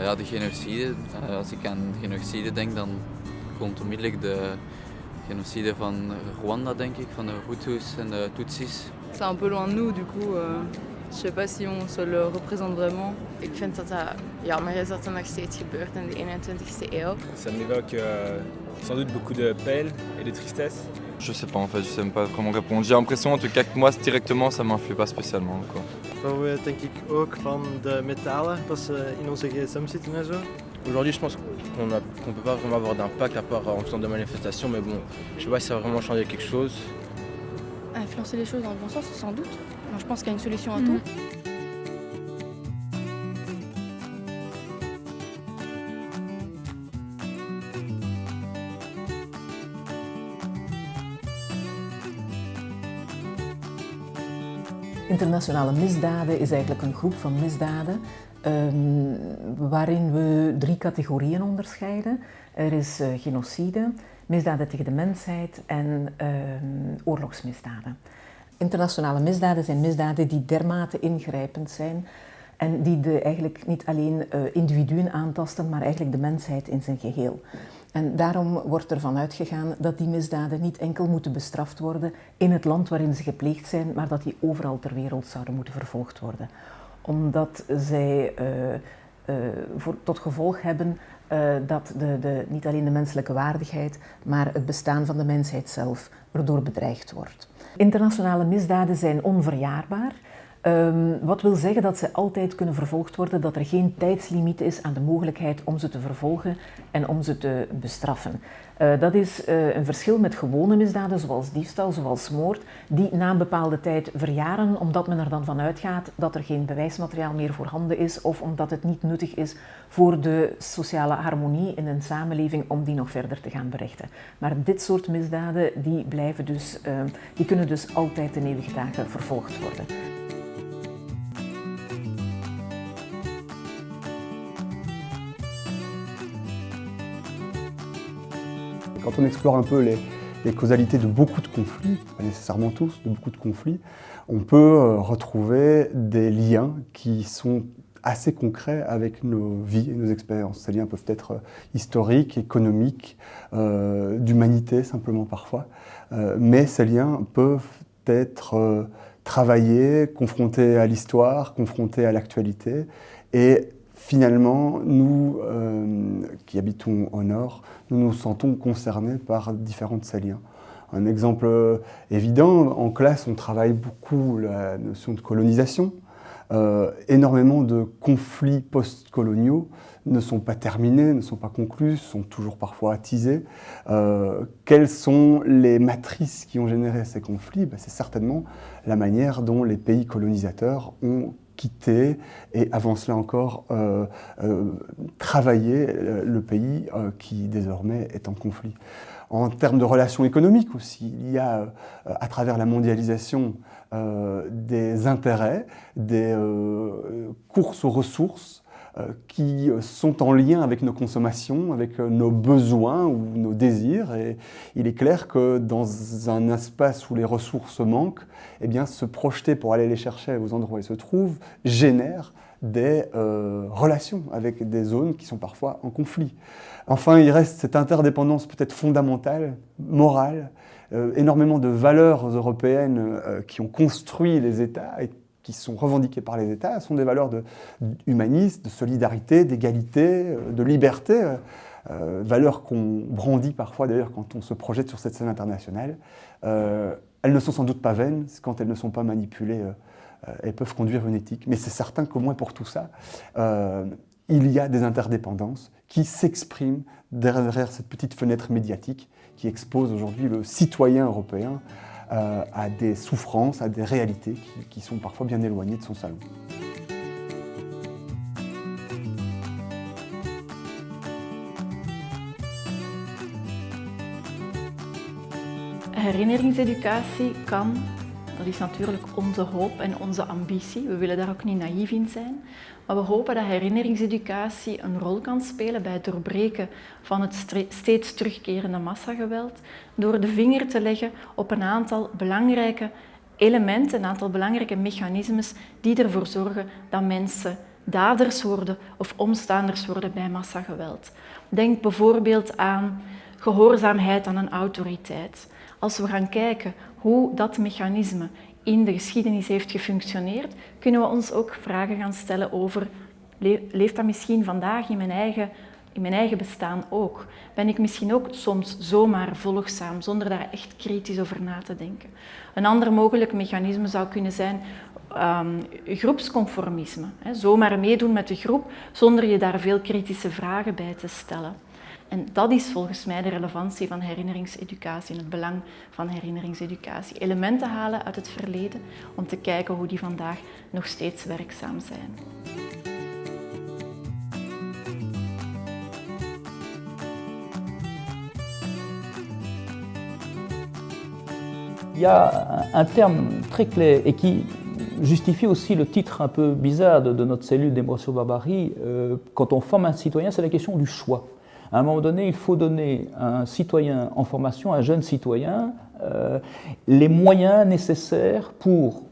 Ja, de genocide. Als ik aan genocide denk, dan komt onmiddellijk de genocide van Rwanda, denk ik, van de Hutus en de Tutsis. C'est un peu loin de nous, du coup, je sais pas si on se le représente vraiment. Ik vind dat dat jammer is dat er nog steeds gebeurt in de 21e eeuw. Ça m'évoque sans doute beaucoup de peine et de tristesse. Je sais pas en fait, je sais même pas comment répondre. J'ai l'impression en tout cas que moi directement ça m'influe pas spécialement quoi. Bijvoorbeeld denk ik ook van de metalen dat ze in onze gsm zitten en zo. Aujourd'hui, je pense qu'on peut pas vraiment avoir d'impact à part en faisant des manifestations, mais bon, je sais pas si ça va vraiment changer quelque chose. Influencer les choses dans le bon sens, sans doute. Moi, je pense qu'il y a une solution à tout. Internationale misdaden is eigenlijk een groep van misdaden waarin we 3 categorieën onderscheiden. Er is genocide, misdaden tegen de mensheid en oorlogsmisdaden. Internationale misdaden zijn misdaden die dermate ingrijpend zijn en die eigenlijk niet alleen individuen aantasten, maar eigenlijk de mensheid in zijn geheel. En daarom wordt ervan uitgegaan dat die misdaden niet enkel moeten bestraft worden in het land waarin ze gepleegd zijn, maar dat die overal ter wereld zouden moeten vervolgd worden. Omdat zij tot gevolg hebben dat niet alleen de menselijke waardigheid, maar het bestaan van de mensheid zelf erdoor bedreigd wordt. Internationale misdaden zijn onverjaarbaar. Wat wil zeggen dat ze altijd kunnen vervolgd worden, dat er geen tijdslimiet is aan de mogelijkheid om ze te vervolgen en om ze te bestraffen. Dat is een verschil met gewone misdaden zoals diefstal, zoals moord, die na een bepaalde tijd verjaren omdat men er dan van uitgaat dat er geen bewijsmateriaal meer voorhanden is of omdat het niet nuttig is voor de sociale harmonie in een samenleving om die nog verder te gaan berechten. Maar dit soort misdaden die kunnen dus altijd ten eeuwige dagen vervolgd worden. Quand on explore un peu les causalités de beaucoup de conflits, pas nécessairement tous, de beaucoup de conflits, on peut retrouver des liens qui sont assez concrets avec nos vies et nos expériences. Ces liens peuvent être historiques, économiques, d'humanité simplement parfois, mais ces liens peuvent être travaillés, confrontés à l'histoire, confrontés à l'actualité, et finalement, nous qui habitons au nord, nous nous sentons concernés par différents de ces liens. Un exemple évident, en classe, on travaille beaucoup la notion de colonisation. Énormément de conflits post-coloniaux ne sont pas terminés, ne sont pas conclus, sont toujours parfois attisés. Quelles sont les matrices qui ont généré ces conflits? C'est certainement la manière dont les pays colonisateurs ont quitté et avant cela encore travaillé le pays qui désormais est en conflit. En termes de relations économiques aussi, il y a à travers la mondialisation des intérêts, des courses aux ressources qui sont en lien avec nos consommations, avec nos besoins ou nos désirs. Et il est clair que dans un espace où les ressources manquent, eh bien, se projeter pour aller les chercher aux endroits où elles se trouvent génère des relations avec des zones qui sont parfois en conflit. Enfin, il reste cette interdépendance peut-être fondamentale, morale, énormément de valeurs européennes qui ont construit les États et qui sont revendiquées par les États, sont des valeurs humanistes, de solidarité, d'égalité, de liberté, valeurs qu'on brandit parfois d'ailleurs quand on se projette sur cette scène internationale. Elles ne sont sans doute pas vaines quand elles ne sont pas manipulées. Elles peuvent conduire une éthique, mais c'est certain qu'au moins pour tout ça, il y a des interdépendances qui s'expriment derrière cette petite fenêtre médiatique qui expose aujourd'hui le citoyen européen à des souffrances, à des réalités qui sont parfois bien éloignées de son salon. Herinneringseducatie kan, dat is natuurlijk onze hoop en onze ambitie. We willen daar ook niet naïef in zijn. Maar we hopen dat herinneringseducatie een rol kan spelen bij het doorbreken van het steeds terugkerende massageweld. Door de vinger te leggen op een aantal belangrijke elementen, een aantal belangrijke mechanismes die ervoor zorgen dat mensen daders worden of omstaanders worden bij massageweld. Denk bijvoorbeeld aan gehoorzaamheid aan een autoriteit. Als we gaan kijken hoe dat mechanisme in de geschiedenis heeft gefunctioneerd, kunnen we ons ook vragen gaan stellen over, leeft dat misschien vandaag in mijn eigen bestaan ook? Ben ik misschien ook soms zomaar volgzaam, zonder daar echt kritisch over na te denken? Een ander mogelijk mechanisme zou kunnen zijn groepsconformisme. Zomaar meedoen met de groep, zonder je daar veel kritische vragen bij te stellen. En dat is volgens mij de relevantie van herinneringseducatie en het belang van herinneringseducatie. Elementen halen uit het verleden om te kijken hoe die vandaag nog steeds werkzaam zijn. Il y a un terme très clair et qui justifie aussi le titre un peu bizarre de notre cellule Démocratie Barbarie. Quand on forme un citoyen, c'est la question du choix. À un moment donné, il faut donner à un citoyen en formation, un jeune citoyen, les moyens nécessaires pour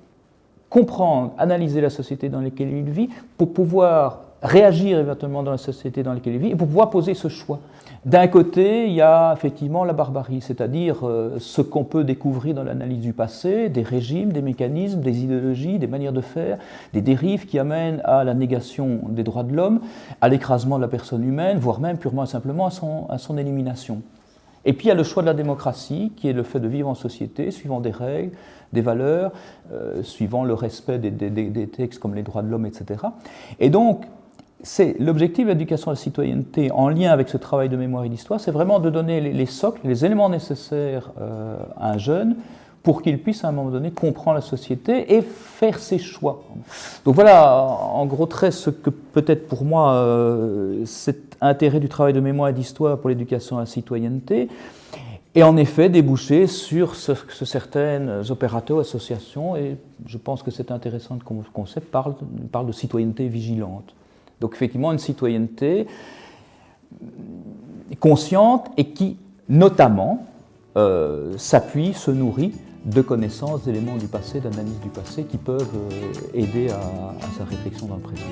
comprendre, analyser la société dans laquelle il vit, pour pouvoir réagir éventuellement dans la société dans laquelle il vit et pour pouvoir poser ce choix. D'un côté, il y a effectivement la barbarie, c'est-à-dire ce qu'on peut découvrir dans l'analyse du passé, des régimes, des mécanismes, des idéologies, des manières de faire, des dérives qui amènent à la négation des droits de l'homme, à l'écrasement de la personne humaine, voire même purement et simplement à son élimination. Et puis il y a le choix de la démocratie, qui est le fait de vivre en société, suivant des règles, des valeurs, suivant le respect des textes comme les droits de l'homme, etc. Et donc, c'est l'objectif de l'éducation à la citoyenneté en lien avec ce travail de mémoire et d'histoire, c'est vraiment de donner les socles, les éléments nécessaires à un jeune pour qu'il puisse à un moment donné comprendre la société et faire ses choix. Donc voilà, en gros traits, ce que peut-être pour moi cet intérêt du travail de mémoire et d'histoire pour l'éducation à la citoyenneté, et en effet déboucher sur ce que certains opérateurs, associations, et je pense que c'est intéressant comme concept, parlent de citoyenneté vigilante. Donc effectivement une citoyenneté consciente et qui notamment s'appuie, se nourrit de connaissances, d'éléments du passé, d'analyse du passé qui peuvent aider à sa réflexion dans le présent.